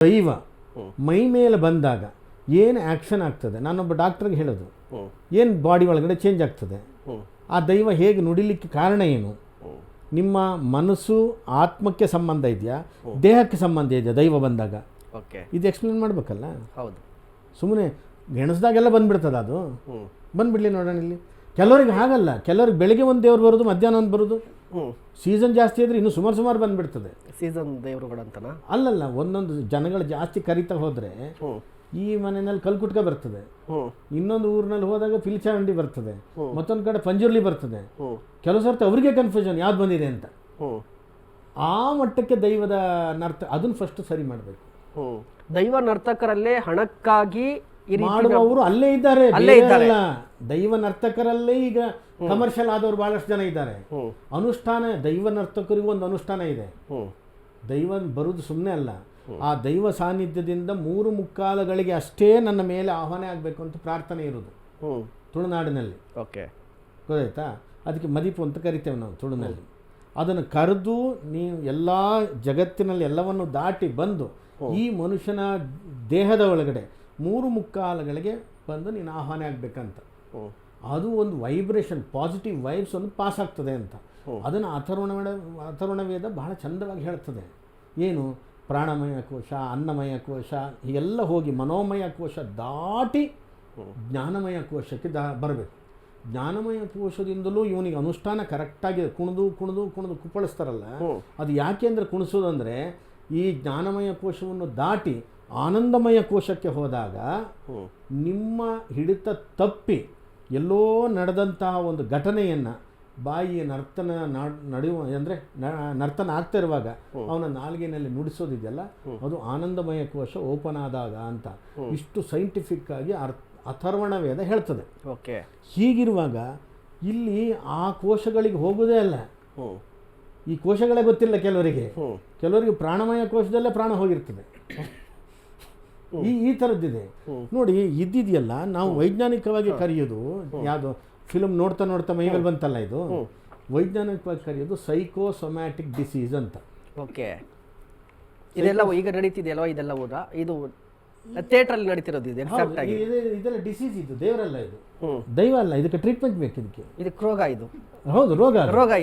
ದೈವ ಮೈ ಮೇಲೆ ಬಂದಾಗ ಏನು ಆ್ಯಕ್ಷನ್ ಆಗ್ತದೆ, ನಾನೊಬ್ಬ ಡಾಕ್ಟ್ರಿಗೆ ಹೇಳೋದು, ಏನು ಬಾಡಿ ಒಳಗಡೆ ಚೇಂಜ್ ಆಗ್ತದೆ, ಆ ದೈವ ಹೇಗೆ ನುಡಿಲಿಕ್ಕೆ ಕಾರಣ ಏನು, ನಿಮ್ಮ ಮನಸ್ಸು ಆತ್ಮಕ್ಕೆ ಸಂಬಂಧ ಇದೆಯಾ, ದೇಹಕ್ಕೆ ಸಂಬಂಧ ಇದೆಯಾ ದೈವ ಬಂದಾಗ, ಇದು ಎಕ್ಸ್ಪ್ಲೇನ್ ಮಾಡಬೇಕಲ್ಲ. ಹೌದು, ಸುಮ್ಮನೆ ಗೆಣಸ್ದಾಗೆಲ್ಲ ಬಂದ್ಬಿಡ್ತದೆ, ಅದು ಬಂದ್ಬಿಡ್ಲಿ ನೋಡೋಣ. ಇಲ್ಲಿ ಕೆಲವರಿಗೆ ಹಾಗಲ್ಲ, ಕೆಲವ್ರಿಗೆ ಬೆಳಿಗ್ಗೆ ಒಂದು ದೇವ್ರು ಬರೋದು, ಮಧ್ಯಾಹ್ನ ಒಂದು ಬರೋದು, ಸೀಸನ್ ಜಾಸ್ತಿ ಇದ್ರೆ ಇನ್ನೂ ಸುಮಾರು ಬಂದ್ಬಿಡ್ತದೆ. ಸೀಸನ್ ದೇವರುಗಳಂತನ ಅಲ್ಲಲ್ಲ, ಒಂದೊಂದು ಜನಗಳು ಜಾಸ್ತಿ ಕರಿತಾ ಹೋದರೆ ಈ ಮನೆಯಲ್ಲಿ ಕಲ್ಕುಟ್ಕ ಬರ್ತದೆ, ಇನ್ನೊಂದು ಊರಿನಲ್ಲಿ ಹೋದಾಗ ಪಿಲ್ಚಾಂಡಿ ಬರ್ತದೆ, ಮತ್ತೊಂದು ಕಡೆ ಪಂಜುರ್ಲಿ ಬರ್ತದೆ. ಕೆಲವು ಸರ್ತಿ ಅವರಿಗೆ ಕನ್ಫ್ಯೂಷನ್ ಯಾವ್ದು ಬಂದಿದೆ ಅಂತ. ಆ ಮಟ್ಟಕ್ಕೆ ದೈವದ ನರ್ತ ಅದನ್ನು ಫಸ್ಟ್ ಸರಿ ಮಾಡಬೇಕು. ದೈವ ನರ್ತಕರಲ್ಲೇ ಹಣಕ್ಕಾಗಿ ಮಾಡುವವರು ಅಲ್ಲೇ ಇದ್ದಾರೆ, ಅಲ್ಲ ದೈವ ನರ್ತಕರಲ್ಲೇ ಈಗ ಕಮರ್ಷಿಯಲ್ ಆದವರು ಬಹಳಷ್ಟು ಜನ ಇದ್ದಾರೆ. ಅನುಷ್ಠಾನ, ದೈವ ನರ್ತಕರಿಗೂ ಒಂದು ಅನುಷ್ಠಾನ ಇದೆ. ದೈವ ಬರುವುದು ಸುಮ್ಮನೆ ಅಲ್ಲ, ಆ ದೈವ ಸಾನ್ನಿಧ್ಯದಿಂದ 3 ಮುಕ್ಕಾಲಗಳಿಗೆ ಅಷ್ಟೇ ನನ್ನ ಮೇಲೆ ಆಹ್ವಾನ ಆಗಬೇಕು ಅಂತ ಪ್ರಾರ್ಥನೆ ಇರೋದು ತುಳುನಾಡಿನಲ್ಲಿ. ಗೊತ್ತಾಯ್ತಾ? ಅದಕ್ಕೆ ಮದೀಪು ಅಂತ ಕರಿತೇವೆ ನಾವು ತುಳುನಲ್ಲಿ. ಅದನ್ನು ಕರೆದು ನೀವು ಎಲ್ಲ ಜಗತ್ತಿನಲ್ಲಿ ಎಲ್ಲವನ್ನು ದಾಟಿ ಬಂದು ಈ ಮನುಷ್ಯನ ದೇಹದ ಒಳಗಡೆ 3 ಮುಕ್ಕಾಲಗಳಿಗೆ ಬಂದು ನೀನು ಆಹ್ವಾನ ಆಗಬೇಕಂತ. ಅದು ಒಂದು ವೈಬ್ರೇಷನ್, ಪಾಸಿಟಿವ್ ವೈಬ್ಸ್ ಒಂದು ಪಾಸ್ ಆಗ್ತದೆ ಅಂತ. ಅದನ್ನು ಅಥರ್ವಣ ವೇದ ಬಹಳ ಚಂದವಾಗಿ ಹೇಳ್ತದೆ. ಏನು ಪ್ರಾಣಮಯ ಕೋಶ, ಅನ್ನಮಯ ಕೋಶ ಎಲ್ಲ ಹೋಗಿ ಮನೋಮಯ ಕೋಶ ದಾಟಿ ಜ್ಞಾನಮಯ ಕೋಶಕ್ಕೆ ಬರಬೇಕು. ಜ್ಞಾನಮಯ ಕೋಶದಿಂದಲೂ ಇವನಿಗೆ ಅನುಷ್ಠಾನ ಕರೆಕ್ಟಾಗಿದೆ. ಕುಣಿದು ಕುಣಿದು ಕುಣಿದು ಕುಪ್ಪಳಿಸ್ತಾರಲ್ಲ, ಅದು ಯಾಕೆ ಅಂದರೆ ಕುಣಿಸೋದಂದರೆ ಈ ಜ್ಞಾನಮಯ ಕೋಶವನ್ನು ದಾಟಿ ಆನಂದಮಯ ಕೋಶಕ್ಕೆ ಹೋದಾಗ ನಿಮ್ಮ ಹಿಡಿತ ತಪ್ಪಿ ಎಲ್ಲೋ ನಡೆದಂತಹ ಒಂದು ಘಟನೆಯನ್ನು ಬಾಯಿಯ ನರ್ತನ ನಡೆಯುವ ಅಂದರೆ ನರ್ತನ ಆಗ್ತಾ ಇರುವಾಗ ಅವನ ನಾಲ್ಗೆನಲ್ಲಿ ನುಡಿಸೋದಿದೆಯಲ್ಲ, ಅದು ಆನಂದಮಯ ಕೋಶ ಓಪನ್ ಆದಾಗ ಅಂತ ಇಷ್ಟು ಸೈಂಟಿಫಿಕ್ ಆಗಿ ಅಥರ್ವಣ ವೇದ ಹೇಳ್ತದೆ. ಹೀಗಿರುವಾಗ ಇಲ್ಲಿ ಆ ಕೋಶಗಳಿಗೆ ಹೋಗೋದೇ ಅಲ್ಲ, ಈ ಕೋಶಗಳೇ ಗೊತ್ತಿಲ್ಲ ಕೆಲವರಿಗೆ ಪ್ರಾಣಮಯ ಕೋಶದಲ್ಲೇ ಪ್ರಾಣ ಹೋಗಿರ್ತದೆ. ಈ ಥರದ್ದಿದೆ ನೋಡಿ. ಇದ್ದಿದೆಯಲ್ಲ, ನಾವು ವೈಜ್ಞಾನಿಕವಾಗಿ ಕರೆಯೋದು ಯಾವುದು, ಫಿಲ್ಮ್ ನೋಡ್ತಾ ನೋಡ್ತಾ ಮೈಮೇಲೆ ಬಂತಲ್ಲ, ಇದು ವೈಜ್ಞಾನಿಕವಾಗಿ ಕರೆಯೋದು ಸೈಕೋಸೊಮ್ಯಾಟಿಕ್ ಡಿಸೀಸ್ ಅಂತ. ಇದೆಲ್ಲ ಈಗ ನಡೀತಿದೆಯಲ್ವಾ, ಇದೆಲ್ಲ ಓದಾ ಇದು ಥಿಯೇಟ್ರಲ್ಲಿ ನಡೀತಿರೋದು ಇದೆಲ್ಲ ಡಿಸೀಸ್, ಇದು ದೇವರಲ್ಲ, ಇದು ದೈವ ಅಲ್ಲ, ಇದಕ್ಕೆ ಟ್ರೀಟ್ಮೆಂಟ್ ಬೇಕು. ಇದಕ್ಕೆ ರೋಗ, ಇದು ಹೌದು ರೋಗ.